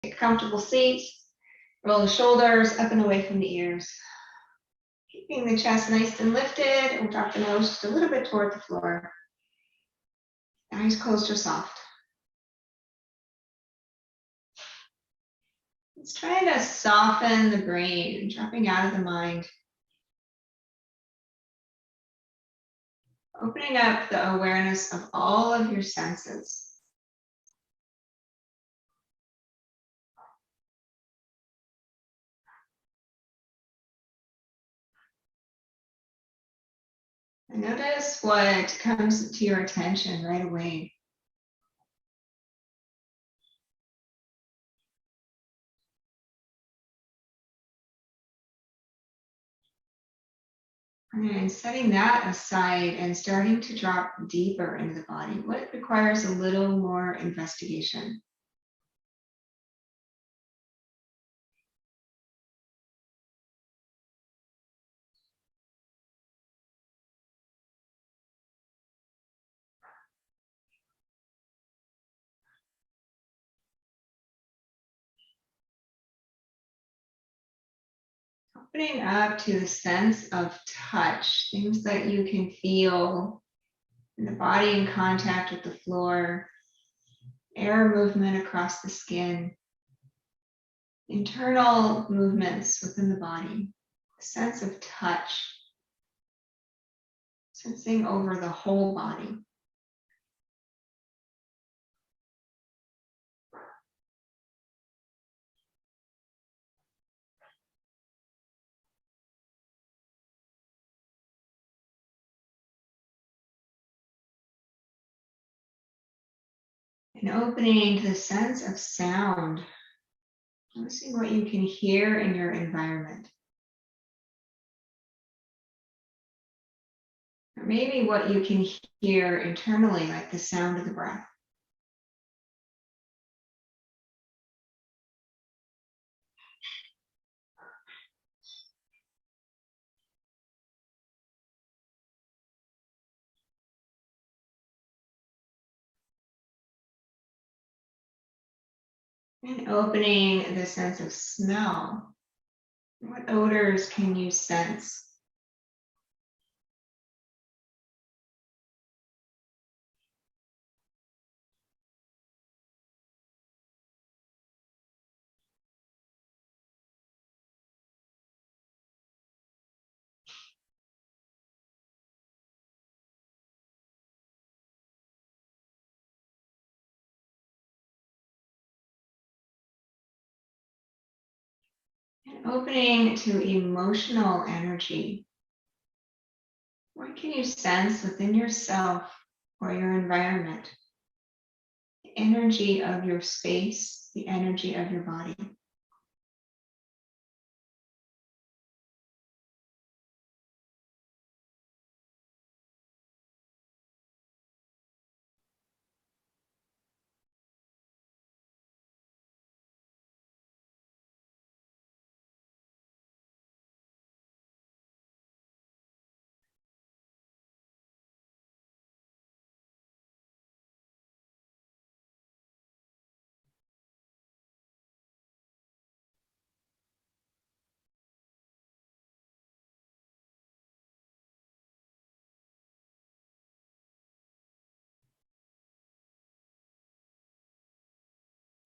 Take a comfortable seat. Roll the shoulders up and away from the ears. Keeping the chest nice and lifted. We'll drop the nose just a little bit toward the floor. Eyes closed or soft. Let's try to soften the brain, dropping out of the mind. Opening up the awareness of all of your senses. And notice what comes to your attention right away. And setting that aside and starting to drop deeper into the body, what requires a little more investigation? Opening up to the sense of touch, things that you can feel in the body in contact with the floor, air movement across the skin, internal movements within the body, a sense of touch, sensing over the whole body. And opening to the sense of sound, noticing what you can hear in your environment. Or maybe what you can hear internally, like the sound of the breath. And opening the sense of smell. What odors can you sense? And opening to emotional energy. What can you sense within yourself or your environment? The energy of your space, the energy of your body.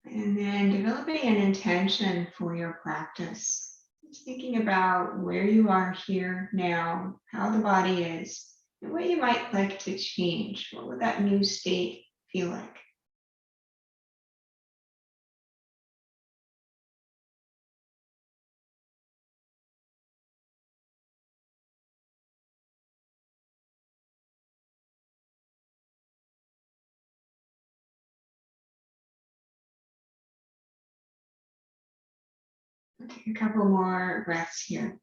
And then developing an intention for your practice. Just thinking about where you are here now, how the body is, and what you might like to change. What would that new state feel like? I'll take a couple more breaths here.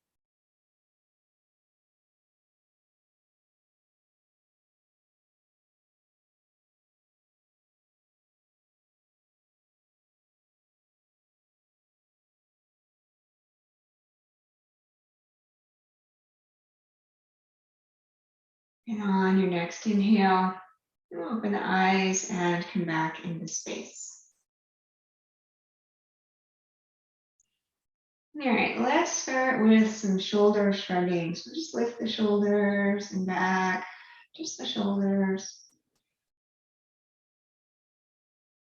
And on your next inhale, you'll open the eyes and come back into space. All right, let's start with some shoulder shrugging. So just lift the shoulders and back, just the shoulders.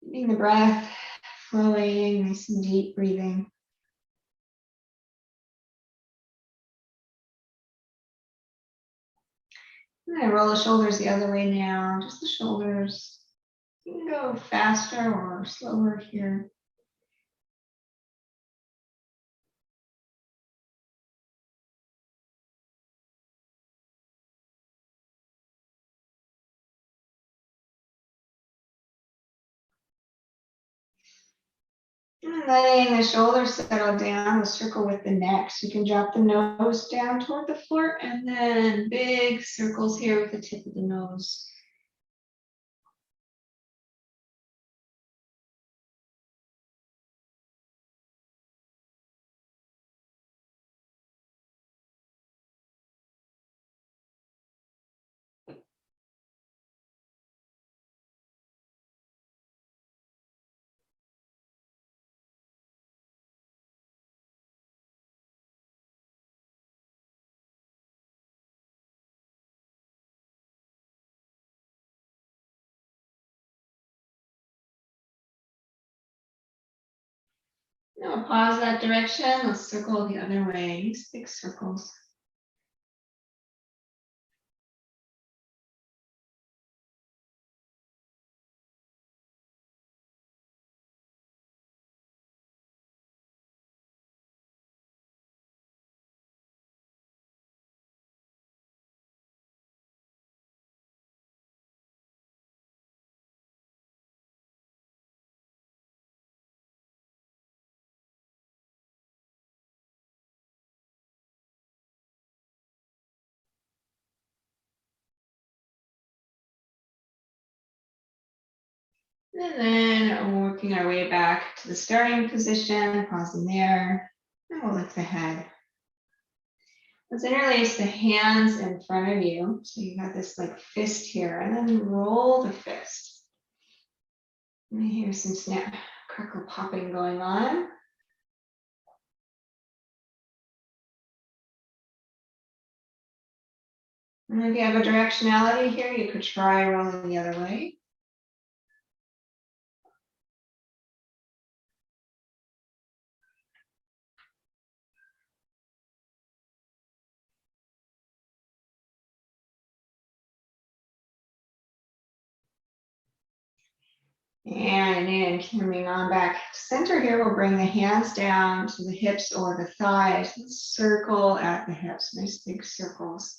Keeping the breath flowing, nice and deep breathing. I'm going to roll the shoulders the other way now, just the shoulders. You can go faster or slower here. And letting the shoulders settle down, we'll circle with the neck. So you can drop the nose down toward the floor and then big circles here with the tip of the nose. Now pause that direction, let's circle the other way, these big circles. And then working our way back to the starting position, pausing there, and we'll lift the head. Let's interlace the hands in front of you. So you got this like fist here, and then roll the fist. And here's some snap, crackle popping going on. And if you have a directionality here, you could try rolling the other way. And then coming on back to center here, we'll bring the hands down to the hips or the thighs. Let's circle at the hips, nice big circles.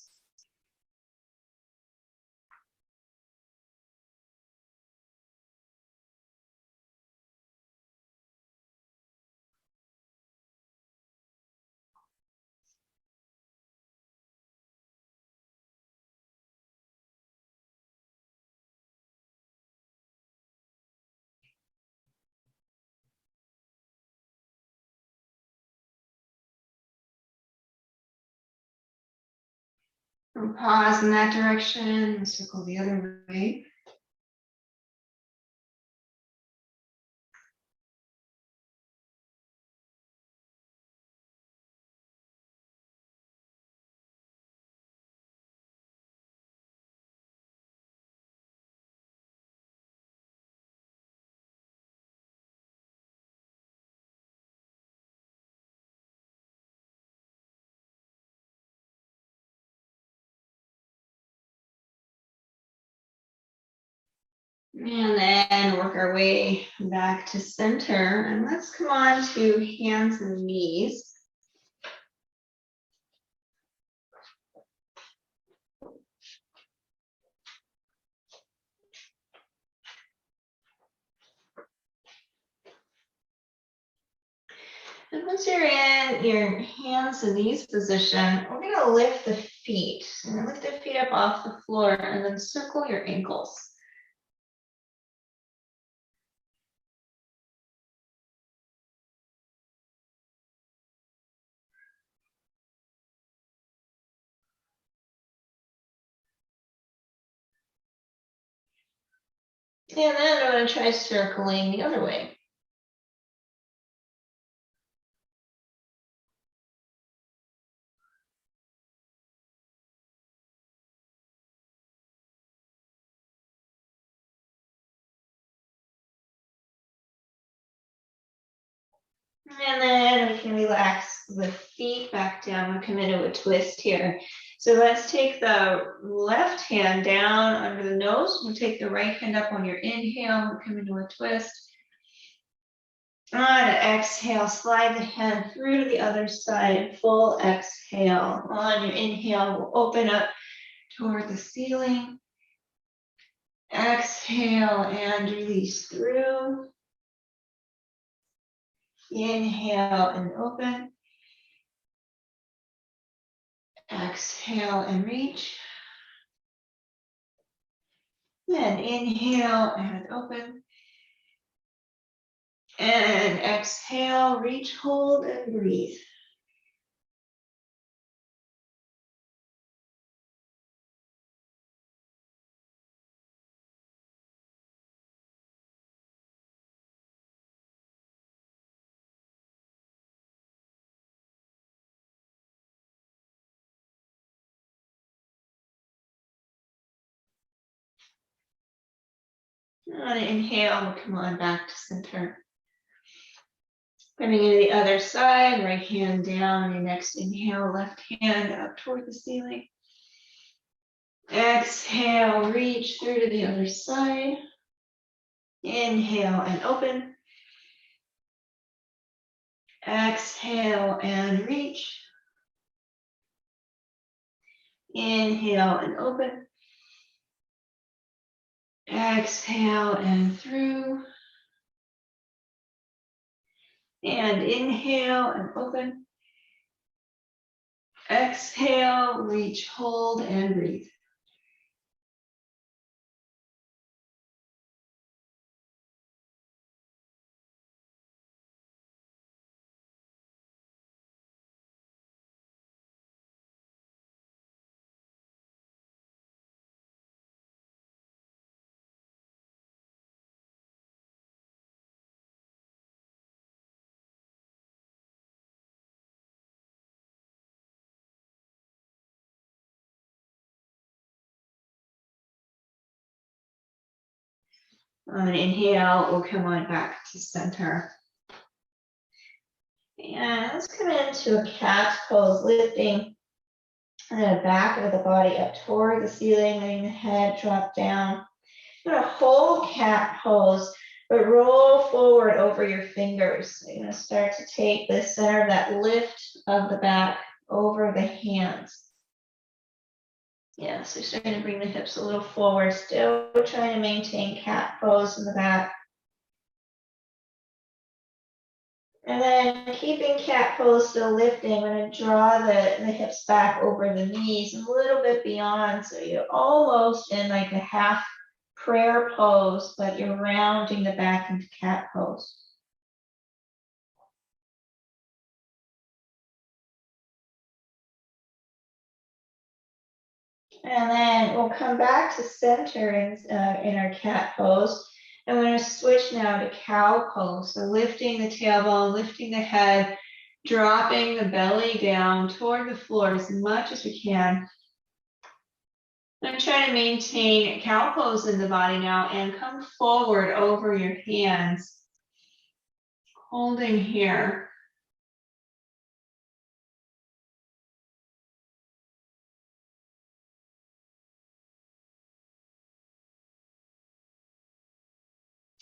We'll pause in that direction and circle the other way. And then work our way back to center. And let's come on to hands and knees. And once you're in your hands and knees position, we're going to lift the feet. So you're going to lift the feet up off the floor and then circle your ankles. And then I'm going to try circling the other way. And then we can relax the feet back down. We'll come into a twist here. So let's take the left hand down under the nose. We'll take the right hand up on your inhale. We'll come into a twist. On an exhale, slide the hand through to the other side. Full exhale. On your inhale, we'll open up toward the ceiling. Exhale and release through. Inhale and open. Exhale and reach. Then inhale and open. And exhale, reach, hold, and breathe. On an inhale, we'll come on back to center. Coming into the other side, right hand down. Your next inhale, left hand up toward the ceiling. Exhale, reach through to the other side. Inhale and open. Exhale and reach. Inhale and open. Exhale and through. And inhale and open. Exhale, reach, hold, and breathe. On an inhale, we'll come on back to center. And let's come into a cat pose, lifting the back of the body up toward the ceiling, letting the head drop down. You're going to hold cat pose, but roll forward over your fingers. So you're going to start to take the center of that lift of the back over the hands. Yeah, so you're starting to bring the hips a little forward, still trying to maintain cat pose in the back. And then keeping cat pose, still lifting, I'm going to draw the hips back over the knees a little bit beyond. So you're almost in like a half prayer pose, but you're rounding the back into cat pose. And then we'll come back to center in our cat pose. And we're going to switch now to cow pose. So lifting the tailbone, lifting the head, dropping the belly down toward the floor as much as we can. I'm trying to maintain cow pose in the body now and come forward over your hands, holding here.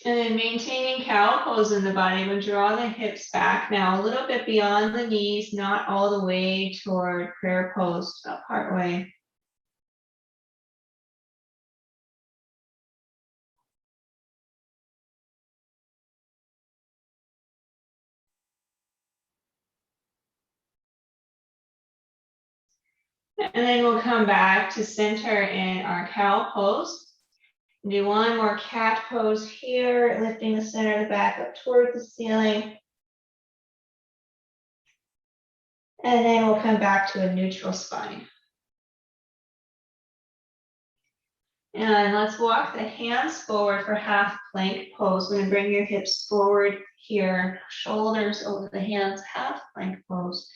And then maintaining cow pose in the body, we'll draw the hips back now a little bit beyond the knees, not all the way toward prayer pose, about part way. And then we'll come back to center in our cow pose. Do one more cat pose here, lifting the center of the back up toward the ceiling. And then we'll come back to a neutral spine. And let's walk the hands forward for half plank pose. We're going to bring your hips forward here, shoulders over the hands, half plank pose.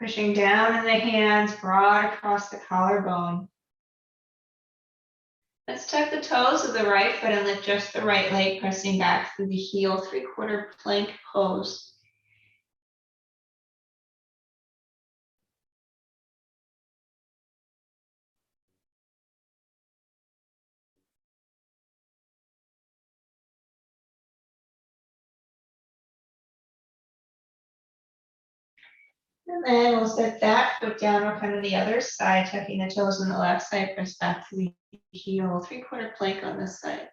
Pushing down in the hands, broad across the collarbone. Let's tuck the toes of the right foot and lift just the right leg, pressing back through the heel, 3/4 plank pose. And then we'll set that foot down in front of the other side, tucking the toes on the left side, press back to the heel, 3/4 plank on this side.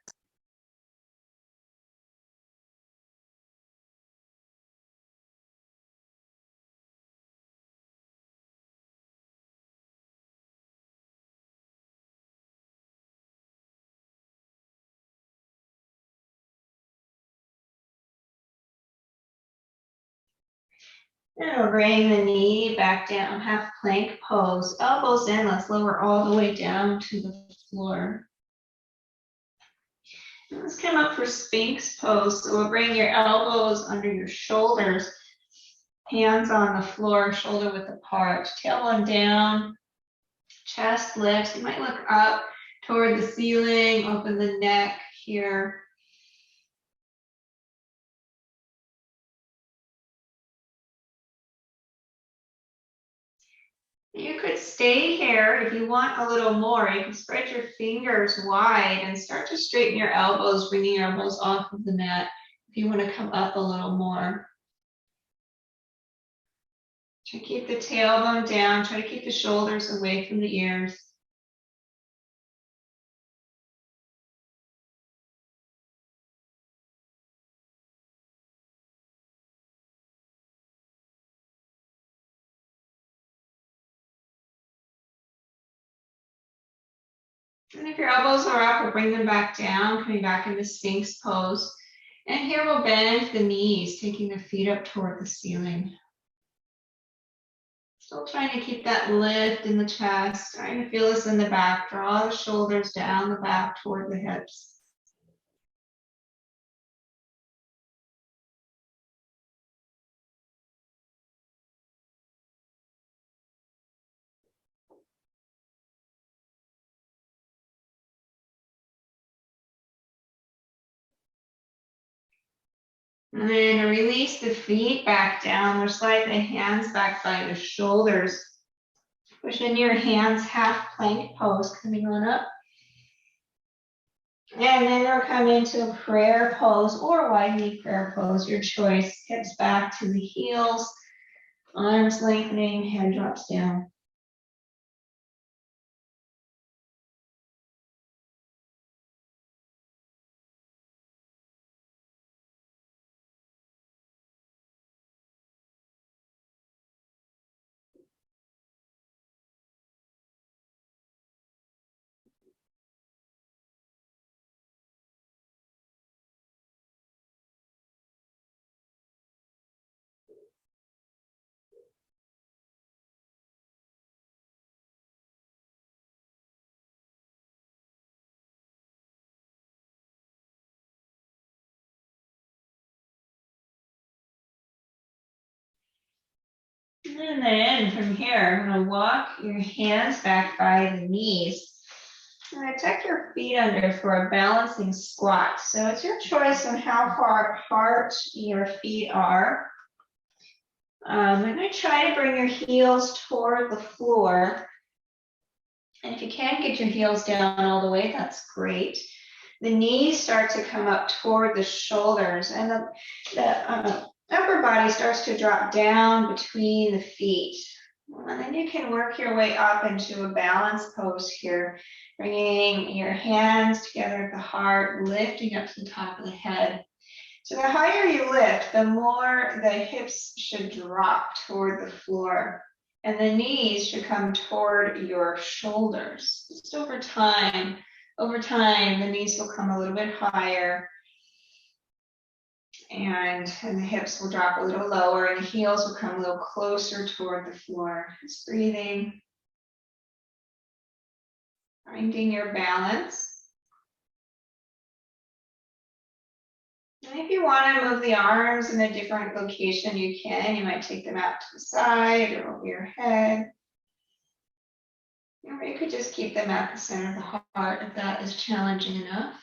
And we'll bring the knee back down, half plank pose, elbows in, let's lower all the way down to the floor. And let's come up for Sphinx pose. So we'll bring your elbows under your shoulders, hands on the floor, shoulder width apart, tailbone down, chest lifts. You might look up toward the ceiling, open the neck here. You could stay here if you want a little more. You can spread your fingers wide and start to straighten your elbows, bringing your elbows off of the mat if you want to come up a little more. Try to keep the tailbone down. Try to keep the shoulders away from the ears. And if your elbows are up, we'll bring them back down, coming back into Sphinx pose. And here we'll bend the knees, taking the feet up toward the ceiling. Still trying to keep that lift in the chest, trying to feel this in the back. Draw the shoulders down the back toward the hips. And then release the feet back down or slide the hands back by the shoulders. Push in your hands, half plank pose, coming on up. And then we'll come into a prayer pose or wide knee prayer pose, your choice. Hips back to the heels, arms lengthening, head drops down. And then from here, I'm going to walk your hands back by the knees. I'm going to tuck your feet under for a balancing squat. So it's your choice on how far apart your feet are. I'm going to try to bring your heels toward the floor. And if you can't get your heels down all the way, that's great. The knees start to come up toward the shoulders, and the upper body starts to drop down between the feet. And then you can work your way up into a balance pose here, bringing your hands together at the heart, lifting up to the top of the head. So the higher you lift, the more the hips should drop toward the floor, and the knees should come toward your shoulders. Just over time, the knees will come a little bit higher, and the hips will drop a little lower, and the heels will come a little closer toward the floor. Just breathing, finding your balance. And if you want to move the arms in a different location, you can. You might take them out to the side or over your head. Or you could just keep them at the center of the heart if that is challenging enough.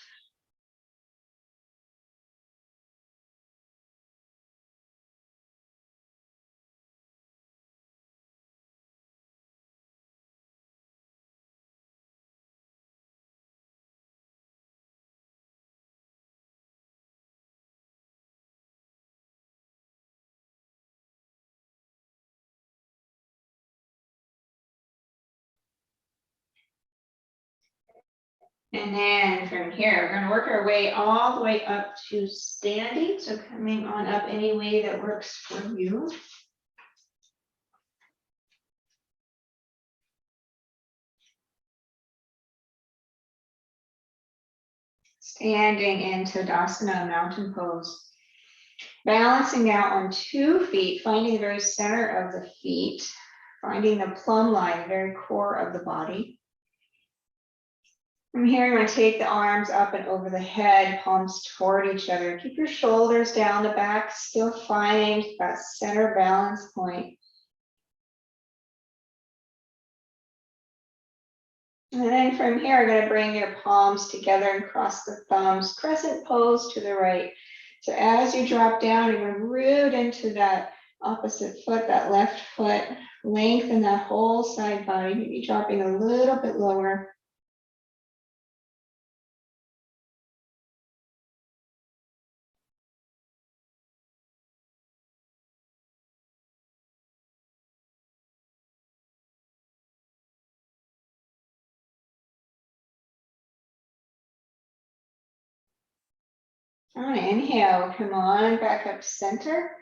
And then from here, we're going to work our way all the way up to standing. So coming on up any way that works for you. Standing in Tadasana, mountain pose. Balancing out on 2 feet, finding the very center of the feet, finding the plumb line, the very core of the body. From here, you're going to take the arms up and over the head, palms toward each other. Keep your shoulders down the back, still find that center balance point. And then from here, you're going to bring your palms together and cross the thumbs, crescent pose to the right. So as you drop down, you're going to root into that opposite foot, that left foot, lengthen that whole side body, maybe dropping a little bit lower. On inhale, come on back up center.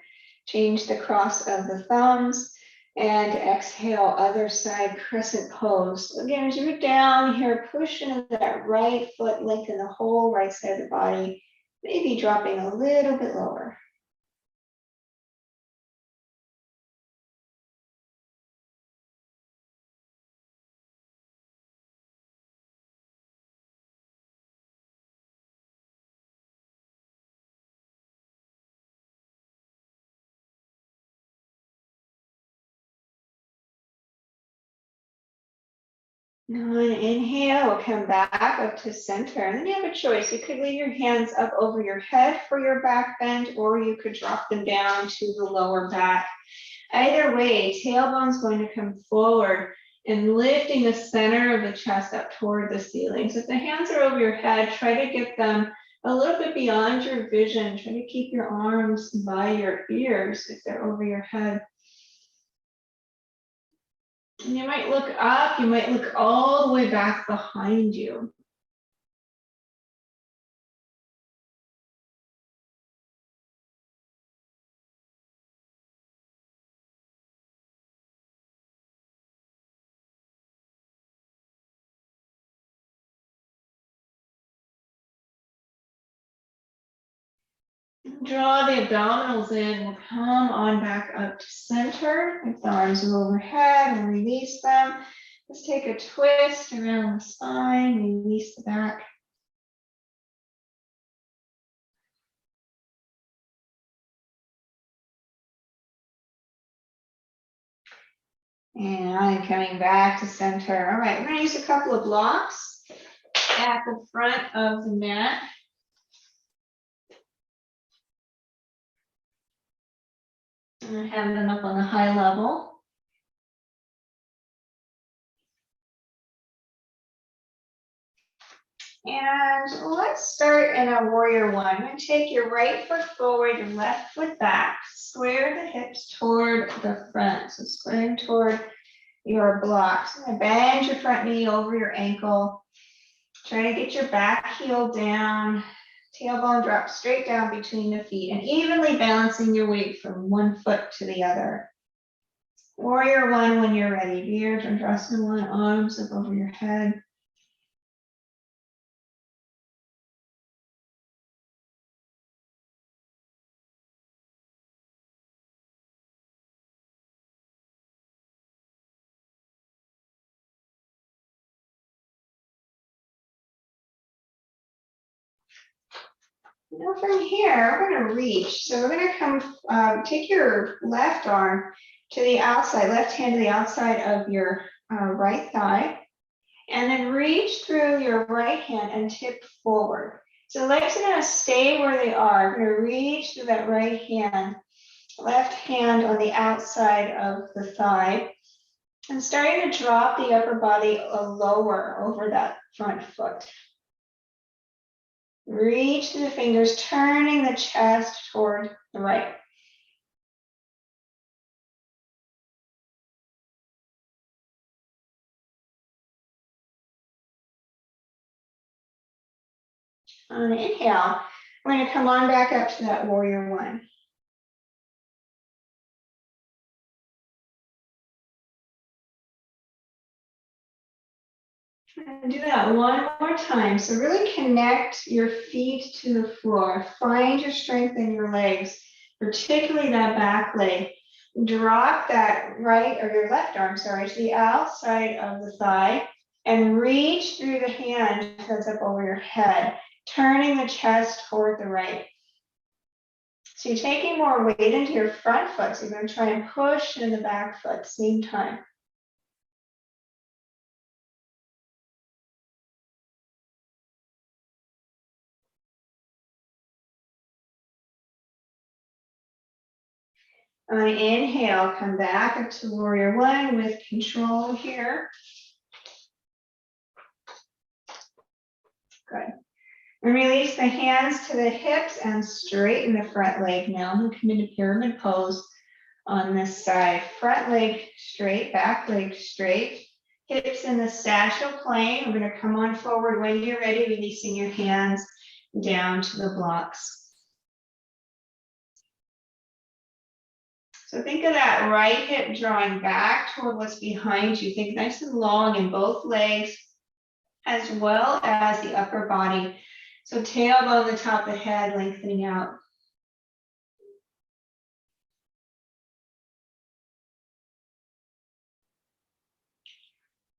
Change the cross of the thumbs and exhale, other side crescent pose. Again, as you're down here, push into that right foot, lengthen the whole right side of the body, maybe dropping a little bit lower. Now on inhale, we'll come back up to center. And then you have a choice. You could leave your hands up over your head for your back bend, or you could drop them down to the lower back. Either way, tailbone's going to come forward and lifting the center of the chest up toward the ceiling. So if the hands are over your head, try to get them a little bit beyond your vision. Try to keep your arms by your ears if they're over your head. And you might look up, you might look all the way back behind you. Draw the abdominals in, we'll come on back up to center. If the arms are overhead, and release them. Let's take a twist around the spine, release the back. And coming back to center. All right, we're going to use a couple of blocks at the front of the mat. And have them up on the high level. And let's start in a warrior one. I'm going to take your right foot forward, your left foot back. Square the hips toward the front. So squaring toward your blocks. I'm going to bend your front knee over your ankle. Try to get your back heel down. Tailbone drops straight down between the feet and evenly balancing your weight from one foot to the other. Warrior one when you're ready. Virabhadrasana one, arms up over your head. Now from here, we're going to reach. So we're going to come, take your left arm to the outside, left hand to the outside of your right thigh. And then reach through your right hand and tip forward. So the legs are gonna stay where they are. We're gonna reach through that right hand, left hand on the outside of the thigh, and starting to drop the upper body lower over that front foot. Reach through the fingers, turning the chest toward the right. On inhale, we're going to come on back up to that warrior one. And do that one more time. So really connect your feet to the floor. Find your strength in your legs, particularly that back leg. Drop that right or your left arm, sorry, to the outside of the thigh and reach through the hand that's up over your head, turning the chest toward the right. So you're taking more weight into your front foot. So you're going to try and push in the back foot at the same time. On inhale, come back up to warrior one with control here. Good. And release the hands to the hips and straighten the front leg now. We'll come into pyramid pose on this side. Front leg straight, back leg straight. Hips in the sagittal plane. We're going to come on forward when you're ready, releasing your hands down to the blocks. So think of that right hip drawing back toward what's behind you. Think nice and long in both legs, as well as the upper body. So tailbone, the top of the head, lengthening out.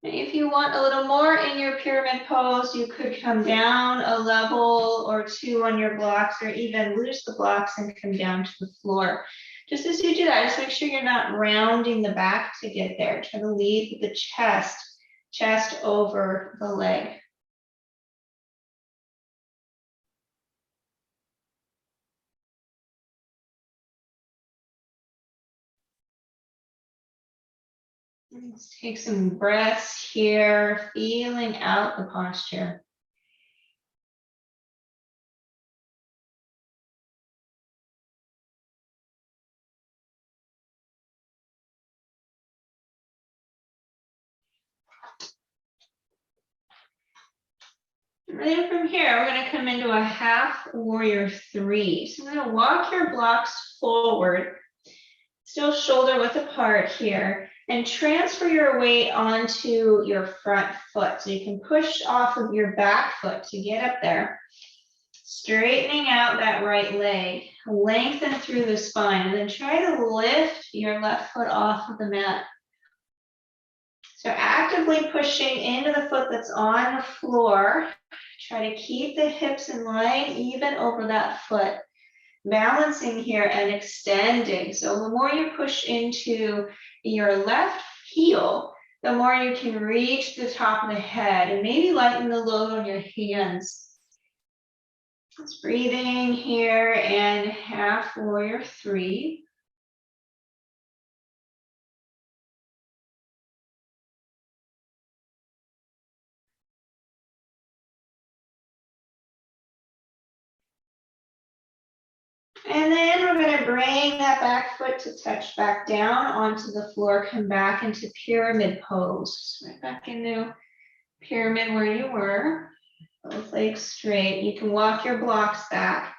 And if you want a little more in your pyramid pose, you could come down a level or two on your blocks, or even loose the blocks and come down to the floor. Just as you do that, just make sure you're not rounding the back to get there. Try to lead with the chest over the leg. Let's take some breaths here, feeling out the posture. And then from here, we're going to come into a half warrior three. So I'm going to walk your blocks forward, still shoulder width apart here, and transfer your weight onto your front foot. So you can push off of your back foot to get up there. Straightening out that right leg, lengthen through the spine, and then try to lift your left foot off of the mat. So actively pushing into the foot that's on the floor. Try to keep the hips in line, even over that foot. Balancing here and extending. So the more you push into your left heel, the more you can reach the top of the head and maybe lighten the load on your hands. Just breathing here and half warrior three. And then we're going to bring that back foot to touch back down onto the floor, come back into pyramid pose. Right back into pyramid where you were. Both legs straight. You can walk your blocks back.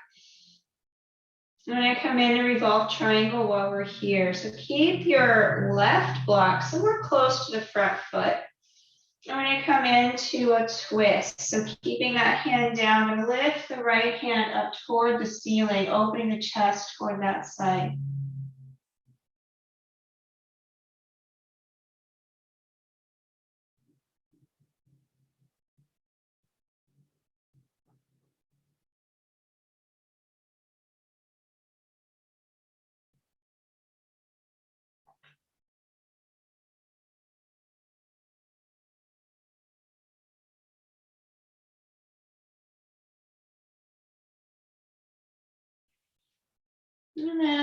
I'm going to come in and revolve triangle while we're here. So keep your left block somewhere close to the front foot. I'm going to come into a twist. So keeping that hand down and lift the right hand up toward the ceiling, opening the chest toward that side.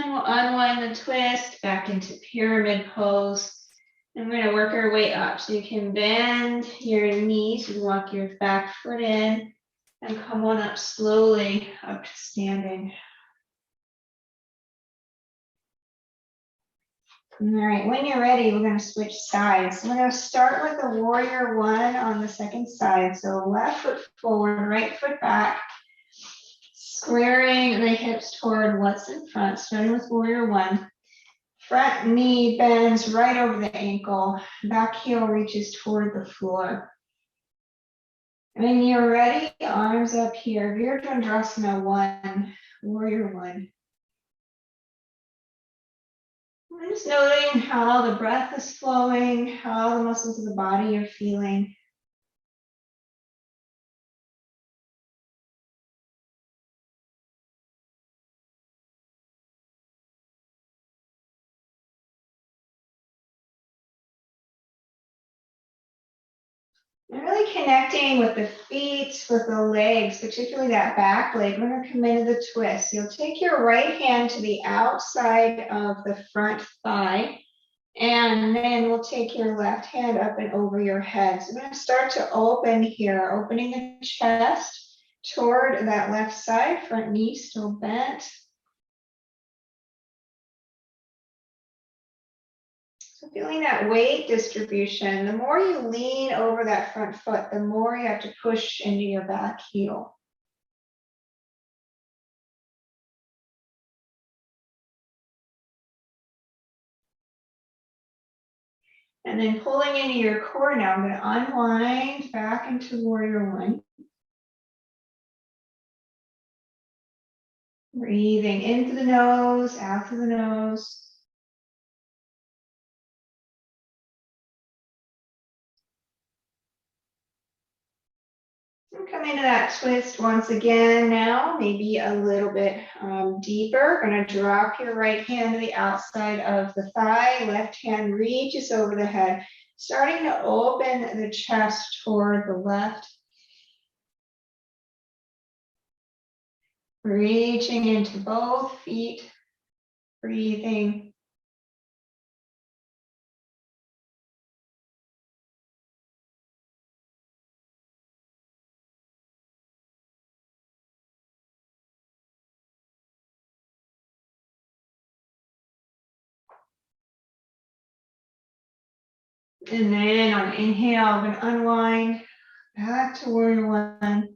And we'll unwind the twist back into pyramid pose. And we're going to work our way up. So you can bend your knees and walk your back foot in and come on up slowly up to standing. All right, when you're ready, we're going to switch sides. We're going to start with the warrior one on the second side. So left foot forward, right foot back, squaring the hips toward what's in front, starting with warrior one. Front knee bends right over the ankle, back heel reaches toward the floor. When you're ready, arms up here, Virabhadrasana 1, warrior 1. I'm just noting how the breath is flowing, how the muscles of the body are feeling. And really connecting with the feet, with the legs, particularly that back leg. We're going to come into the twist. You'll take your right hand to the outside of the front thigh. And then we'll take your left hand up and over your head. So we're going to start to open here, opening the chest toward that left side, front knee still bent. So feeling that weight distribution, the more you lean over that front foot, the more you have to push into your back heel. And then pulling into your core now, I'm going to unwind back into warrior 1. Breathing into the nose, out through the nose. And come into that twist once again now, maybe a little bit deeper. Going to drop your right hand to the outside of the thigh. Left hand reaches over the head, starting to open the chest toward the left. Reaching into both feet, breathing. And then on inhale, I'm going to unwind back to warrior 1.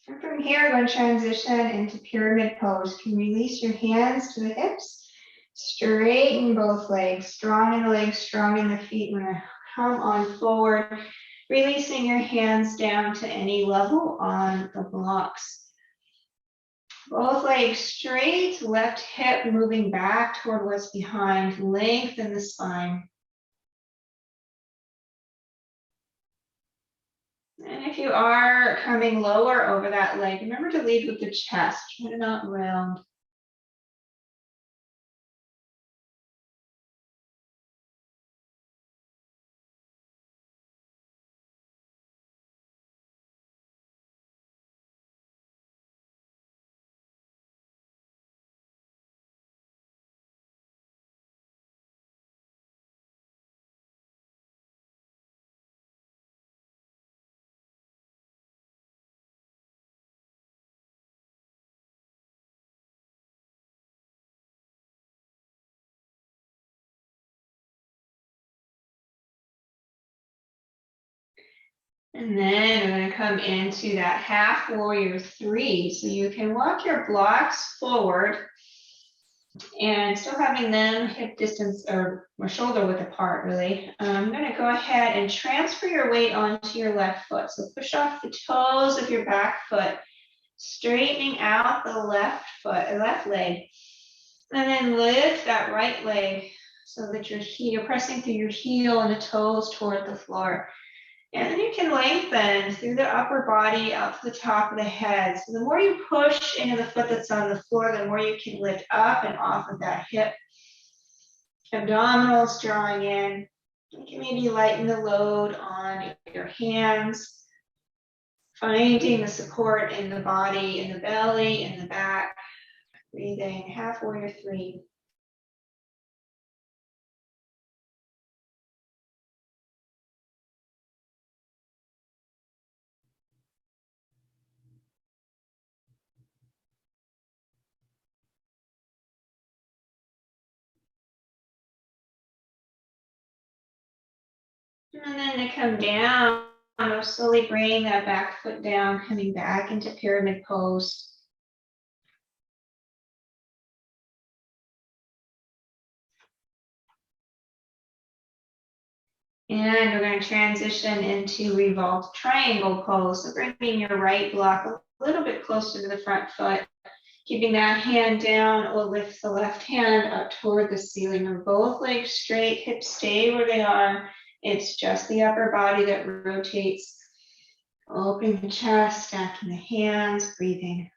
And from here, I'm going to transition into pyramid pose. You can release your hands to the hips. Straighten both legs, strong in the legs, strong in the feet. We're going to come on forward, releasing your hands down to any level on the blocks. Both legs straight, left hip moving back toward what's behind. Lengthen the spine. And if you are coming lower over that leg, remember to lead with the chest. Try to not round. And then we're going to come into that half warrior 3. So you can walk your blocks forward and still having them hip distance or shoulder width apart, really. I'm going to go ahead and transfer your weight onto your left foot. So push off the toes of your back foot, straightening out the left leg. And then lift that right leg so that you're pressing through your heel and the toes toward the floor. And then you can lengthen through the upper body out to the top of the head. So the more you push into the foot that's on the floor, the more you can lift up and off of that hip. Abdominals drawing in. You can maybe lighten the load on your hands. Finding the support in the body, in the belly, in the back. Breathing, half warrior three. And then to come down, I'll slowly bring that back foot down, coming back into pyramid pose. And we're going to transition into revolved triangle pose. So bringing your right block a little bit closer to the front foot, keeping that hand down, we'll lift the left hand up toward the ceiling of both legs straight, hips stay where they are. It's just the upper body that rotates. Opening the chest, stacking the hands, breathing.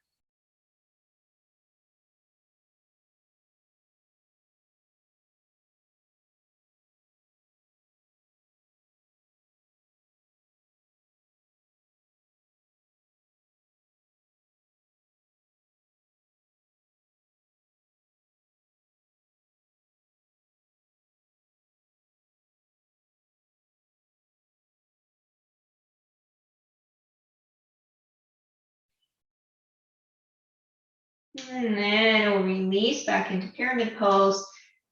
And then we'll release back into pyramid pose.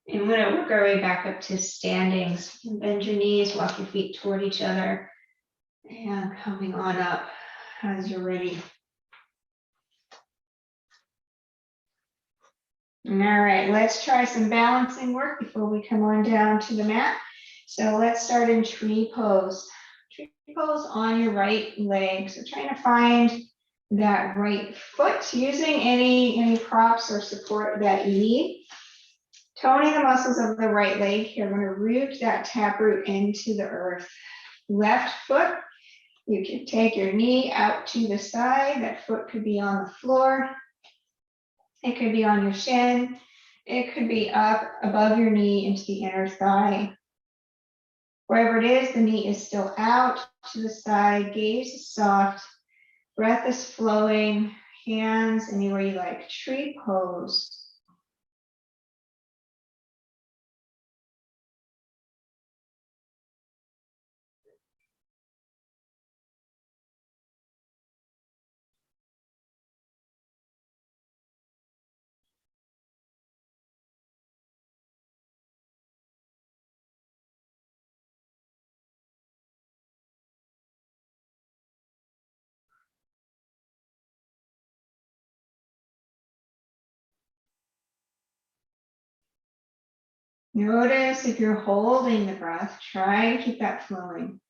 And we're going to work our way back up to standing. So you can bend your knees, walk your feet toward each other. And coming on up as you're ready. All right, let's try some balancing work before we come on down to the mat. So let's start in tree pose. Tree pose on your right leg. So trying to find that right foot using any props or support that you need. Toning the muscles of the right leg here. I'm going to root that taproot into the earth. Left foot, you can take your knee out to the side. That foot could be on the floor. It could be on your shin. It could be up above your knee into the inner thigh. Wherever it is, the knee is still out to the side. Gaze is soft. Breath is flowing. Hands anywhere you like. Tree pose. Notice if you're holding the breath, try to keep that flowing.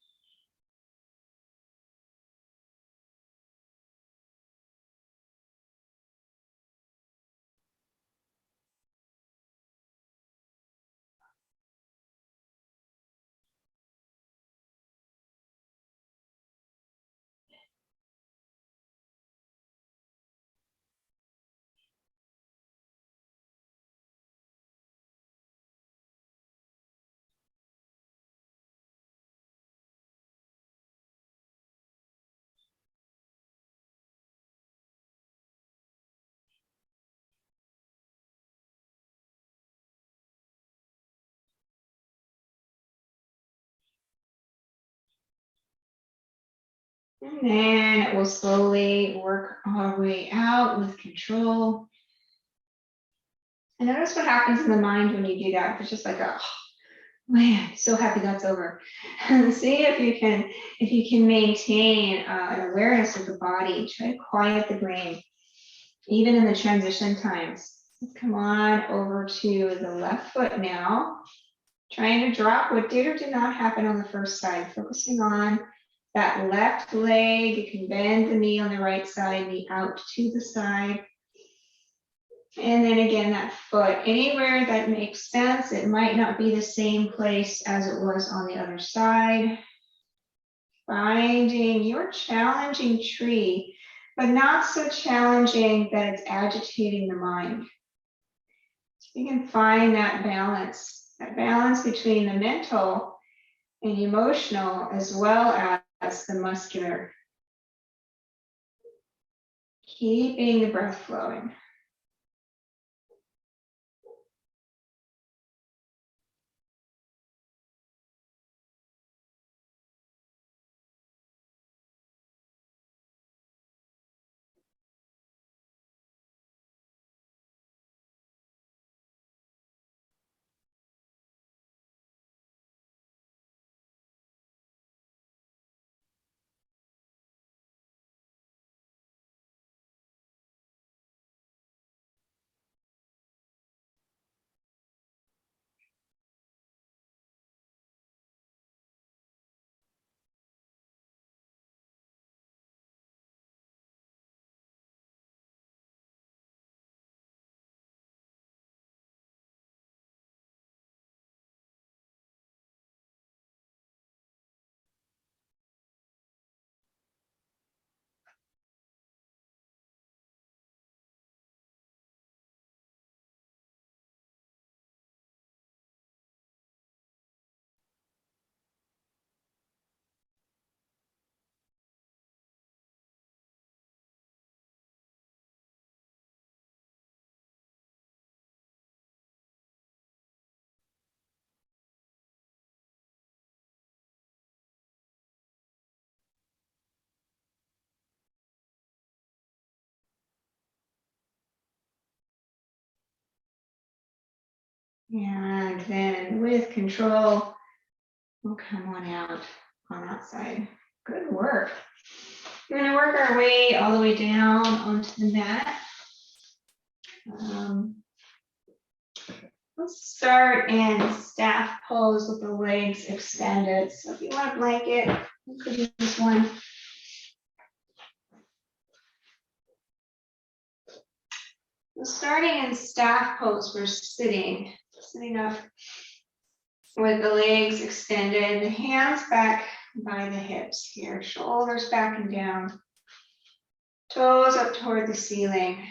And then we'll slowly work our way out with control. And notice what happens in the mind when you do that. It's just like, oh man, so happy that's over. And see if you can maintain an awareness of the body. Try to quiet the brain, even in the transition times. Come on over to the left foot now. Trying to drop what did or did not happen on the first side. Focusing on that left leg. You can bend the knee on the right side, knee out to the side. And then again, that foot, anywhere that makes sense. It might not be the same place as it was on the other side. Finding your challenging tree, but not so challenging that it's agitating the mind. So you can find that balance between the mental and emotional as well as the muscular. Keeping the breath flowing. And then with control, we'll come on out on that side. Good work. We're going to work our way all the way down onto the mat. Let's start in staff pose with the legs extended. So if you want a blanket, you could use one. So starting in staff pose, we're sitting up with the legs extended, the hands back by the hips here, shoulders back and down, toes up toward the ceiling.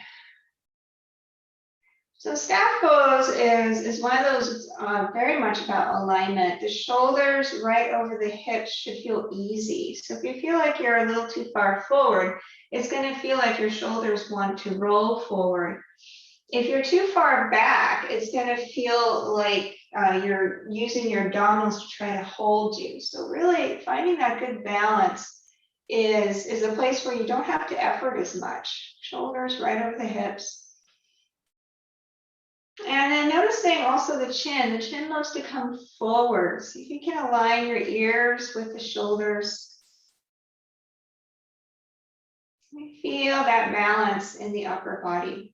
So staff pose is one of those very much about alignment. The shoulders right over the hips should feel easy. So if you feel like you're a little too far forward, it's going to feel like your shoulders want to roll forward. If you're too far back, it's going to feel like you're using your abdominals to try to hold you. So really finding that good balance is a place where you don't have to effort as much. Shoulders right over the hips. And then noticing also the chin. The chin loves to come forward. See if you can align your ears with the shoulders. Feel that balance in the upper body.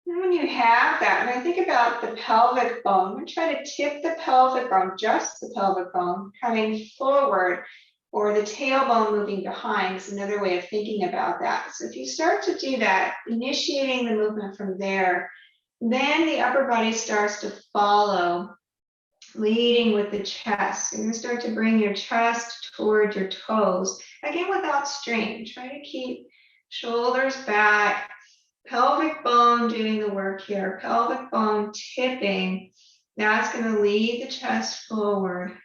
And when you have that, when I think about the pelvic bone, we're trying to tip the pelvic bone, just the pelvic bone, coming forward, or the tailbone moving behind is another way of thinking about that. So if you start to do that, initiating the movement from there, then the upper body starts to follow, leading with the chest. You're going to start to bring your chest toward your toes, again without strain. Try to keep shoulders back, pelvic bone doing the work here, pelvic bone tipping. That's going to lead the chest forward.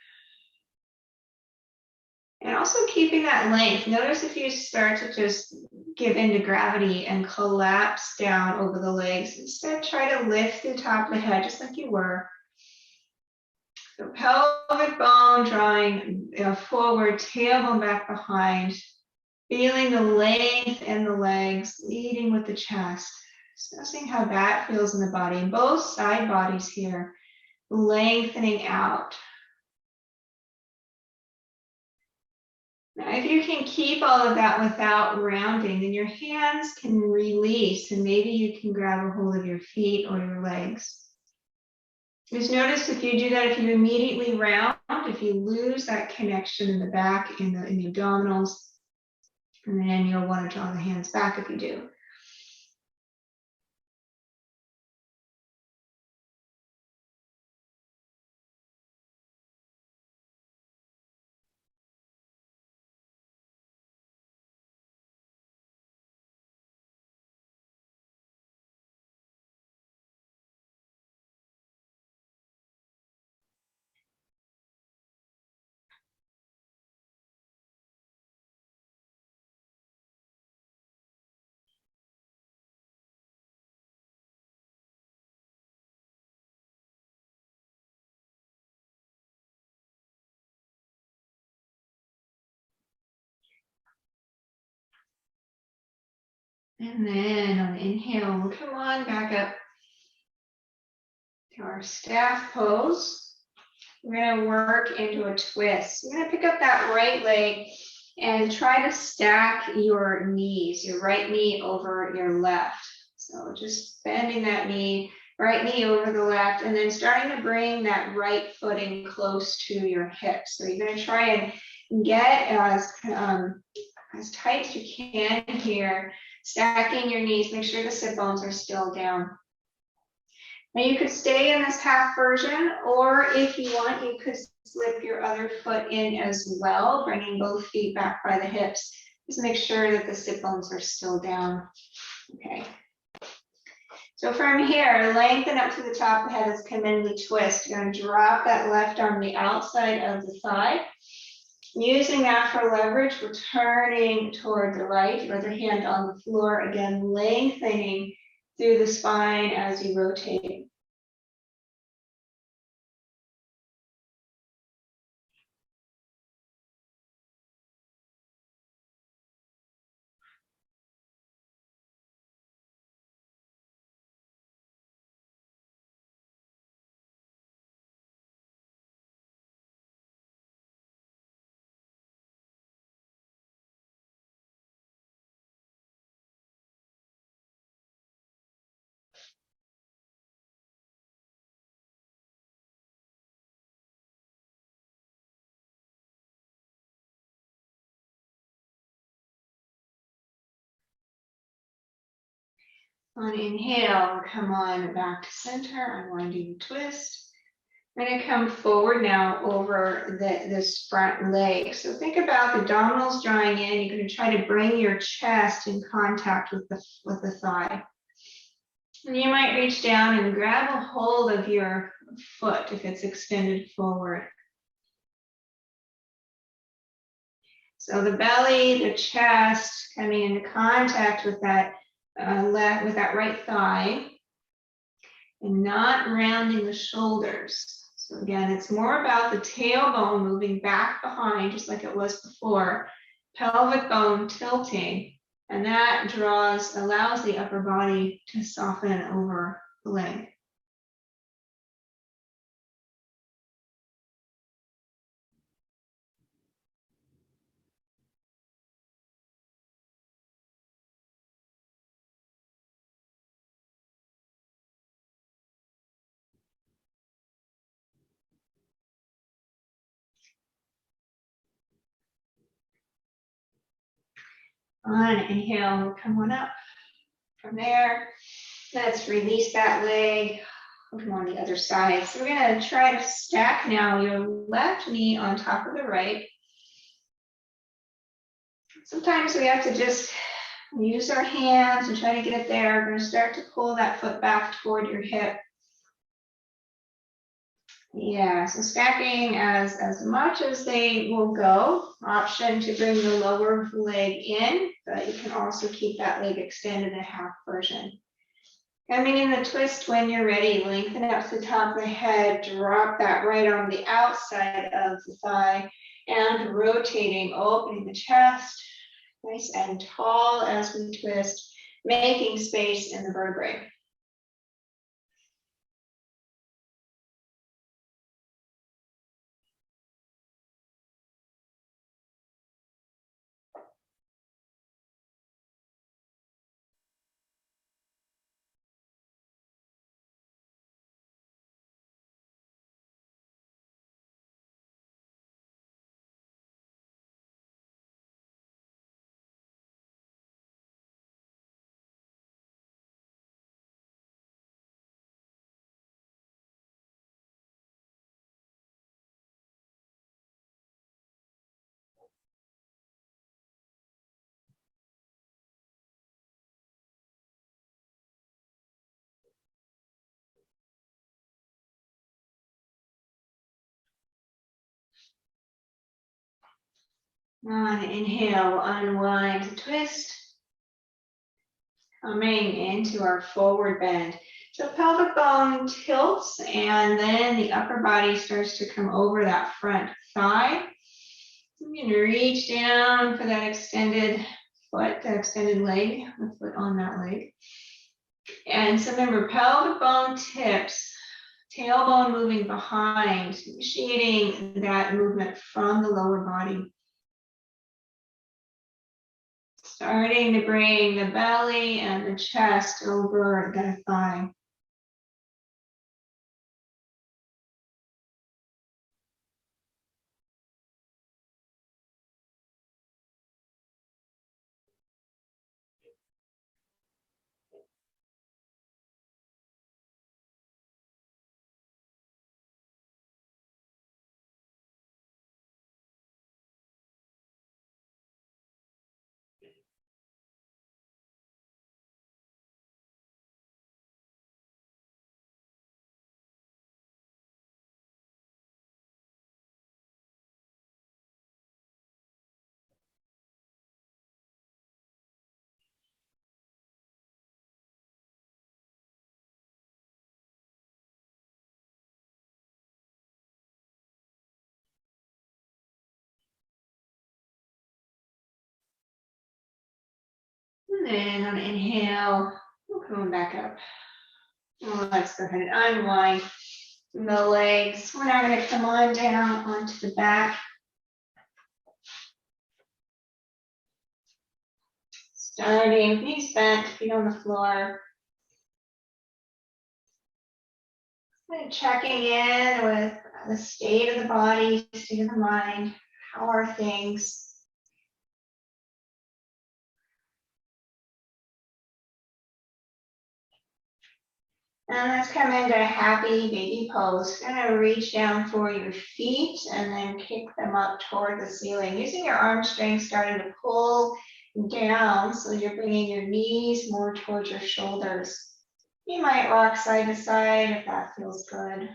And also keeping that length. Notice if you start to just give into gravity and collapse down over the legs, instead try to lift the top of the head just like you were. So pelvic bone drawing forward, tailbone back behind, feeling the length in the legs, leading with the chest. Noticing how that feels in the body. And both side bodies here, lengthening out. Now, if you can keep all of that without rounding, then your hands can release and maybe you can grab a hold of your feet or your legs. Just notice if you do that, if you immediately round, if you lose that connection in the back, in the abdominals, and then you'll want to draw the hands back if you do. And then on the inhale, we'll come on back up to our staff pose. We're going to work into a twist. You're going to pick up that right leg and try to stack your knees, your right knee over your left. So just bending that knee, right knee over the left, and then starting to bring that right footing close to your hips. So you're going to try and get as tight as you can here, stacking your knees. Make sure the sit bones are still down. Now you could stay in this half version, or if you want, you could slip your other foot in as well, bringing both feet back by the hips. Just make sure that the sit bones are still down. Okay. So from here, lengthen up to the top of the head. Let's come in, we twist. You're going to drop that left arm to the outside of the thigh. Using that for leverage, we're turning toward the right, your other hand on the floor, again, lengthening through the spine as you rotate. On inhale, come on back to center, unwinding twist. I'm going to come forward now over this front leg. So think about the abdominals drawing in. You're going to try to bring your chest in contact with the thigh. And you might reach down and grab a hold of your foot if it's extended forward. So the belly, the chest coming into contact with that right thigh, and not rounding the shoulders. So again, it's more about the tailbone moving back behind, just like it was before, pelvic bone tilting, and that allows the upper body to soften over the leg. On inhale, we'll come on up. From there, let's release that leg. Come on the other side. So we're going to try to stack now your left knee on top of the right. Sometimes we have to just use our hands and try to get it there. We're going to start to pull that foot back toward your hip. Yeah, so stacking as much as they will go. Option to bring the lower leg in, but you can also keep that leg extended in half version. Coming in the twist when you're ready, lengthen up to the top of the head, drop that right on the outside of the thigh, and rotating, opening the chest, nice and tall as we twist, making space in the vertebrae. On inhale, unwind to twist. Coming into our forward bend. So pelvic bone tilts and then the upper body starts to come over that front thigh. I'm going to reach down for that extended foot, that extended leg, the foot on that leg. And so remember, pelvic bone tips, tailbone moving behind, initiating that movement from the lower body. Starting to bring the belly and the chest over the thigh. And then on inhale, we're coming back up. Well, let's go ahead and unwind the legs. We're now going to come on down onto the back. Starting knees bent, feet on the floor. And checking in with the state of the body, state of the mind. How are things? And let's come into a happy baby pose. Gonna reach down for your feet and then kick them up toward the ceiling. Using your arm strength, starting to pull down so you're bringing your knees more towards your shoulders. You might rock side to side if that feels good.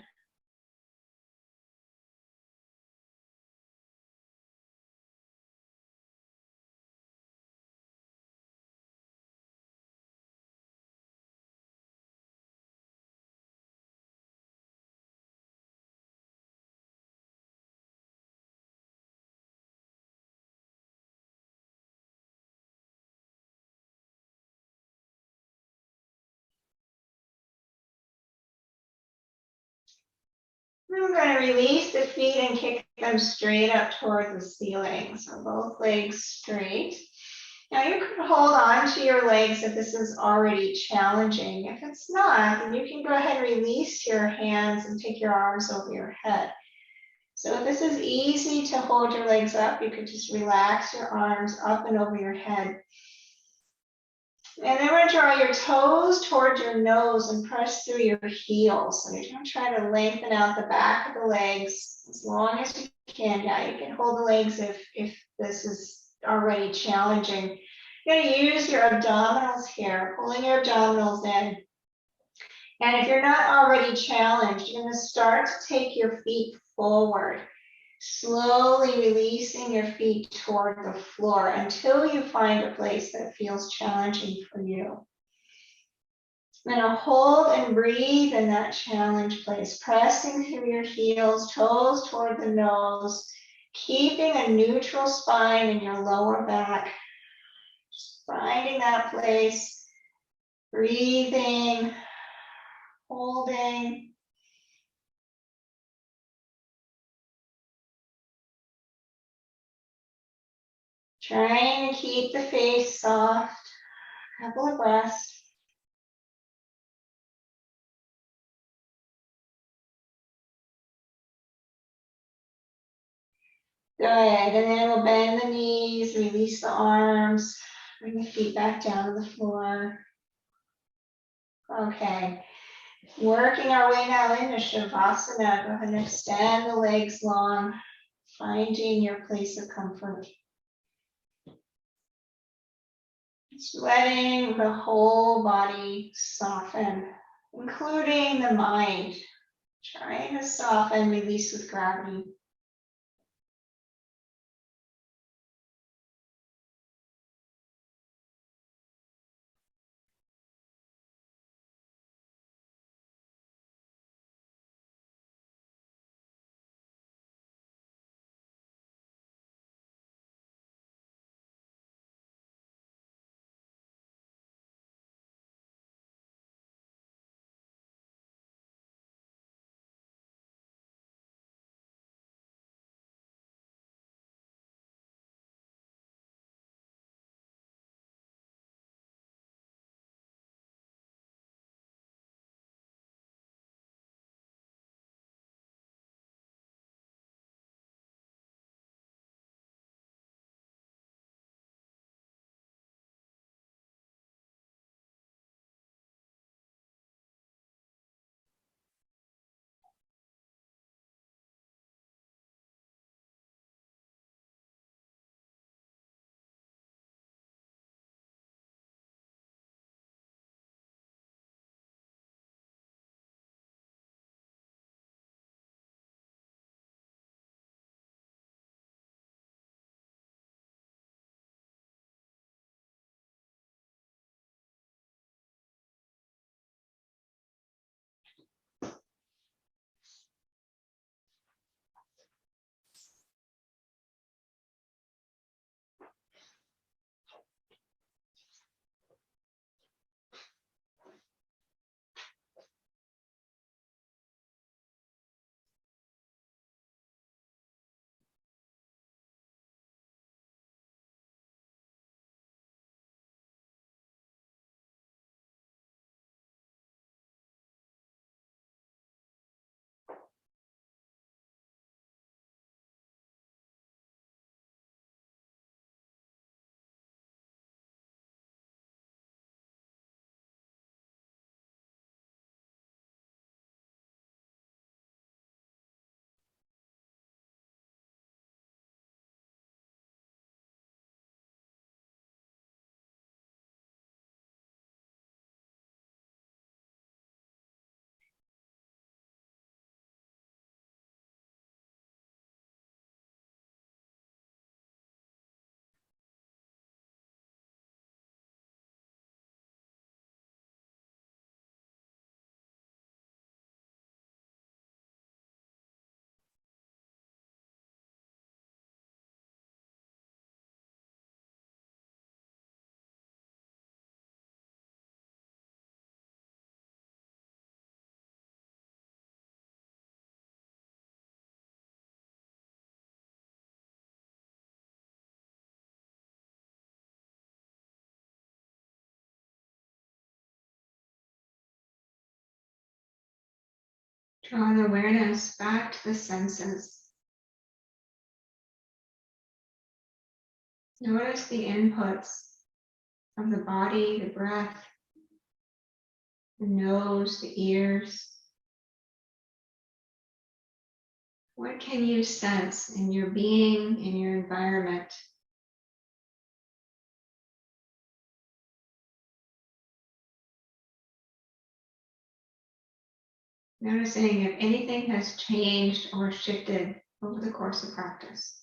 I'm going to release the feet and kick them straight up toward the ceiling. So both legs straight. Now you could hold on to your legs if this is already challenging. If it's not, then you can go ahead and release your hands and take your arms over your head. So if this is easy to hold your legs up, you could just relax your arms up and over your head. And then we're going to draw your toes towards your nose and press through your heels. So you're going to try to lengthen out the back of the legs as long as you can. Yeah, you can hold the legs if this is already challenging. You're going to use your abdominals here, pulling your abdominals in. And if you're not already challenged, you're going to start to take your feet forward, slowly releasing your feet toward the floor until you find a place that feels challenging for you. Now hold and breathe in that challenge place, pressing through your heels, toes toward the nose, keeping a neutral spine in your lower back. Just finding that place, breathing, holding. Trying to keep the face soft. A couple of breaths. Good, and then we'll bend the knees, release the arms, bring the feet back down to the floor. Okay, working our way now into Shavasana. Go ahead and extend the legs long, finding your place of comfort. Just letting the whole body soften, including the mind. Trying to soften, release with gravity. Draw the awareness back to the senses. Notice the inputs of the body, the breath, the nose, the ears. What can you sense in your being, in your environment? Noticing if anything has changed or shifted over the course of practice.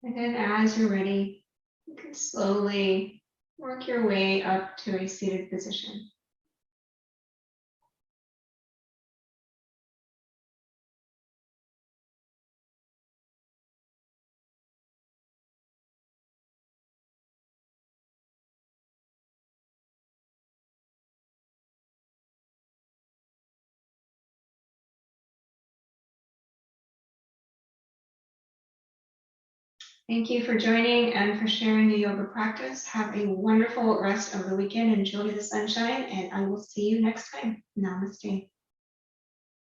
And then as you're ready, you can slowly work your way up to a seated position. Thank you for joining and for sharing the yoga practice. Have a wonderful rest of the weekend. Enjoy the sunshine, and I will see you next time. Namaste.